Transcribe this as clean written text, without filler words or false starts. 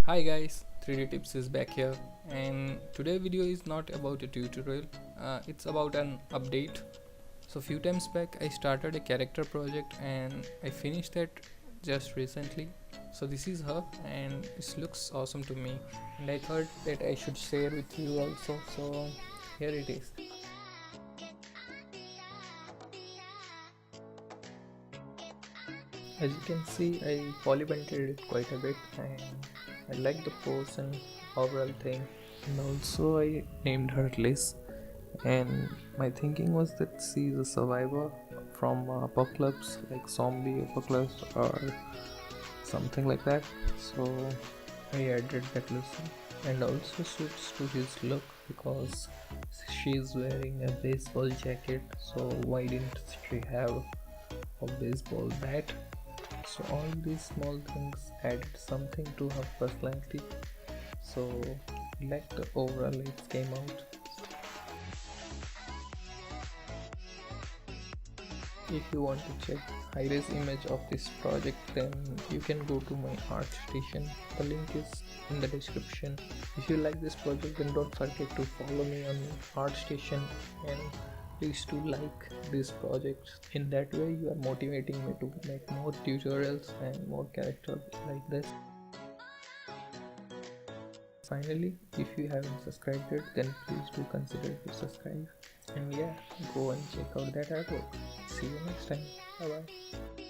Hi guys, 3D Tips is back here, and today video is not about a tutorial, it's about an update. So few times back I started a character project and I finished that just recently. So this is her and this looks awesome to me, and I thought that I should share with you also. So here it is. As you can see, I polypainted it quite a bit and I like the pose and overall thing. And also I named her Liz, and my thinking was that she is a survivor from apocalypse, like zombie apocalypse or something like that. So I added that lesson, and also suits to his look because she is wearing a baseball jacket, so why didn't she have a baseball bat? So all these small things added something to her personality. So like the overall it came out. If you want to check high-res image of this project, then you can go to my artstation. The link is in the description. If you like this project, then don't forget to follow me on artstation, and please do like this project. In that way you are motivating me to make more tutorials and more characters like this. Finally, if you haven't subscribed yet, then please do consider to subscribe. And yeah, go and check out that artwork. See you next time. Bye bye.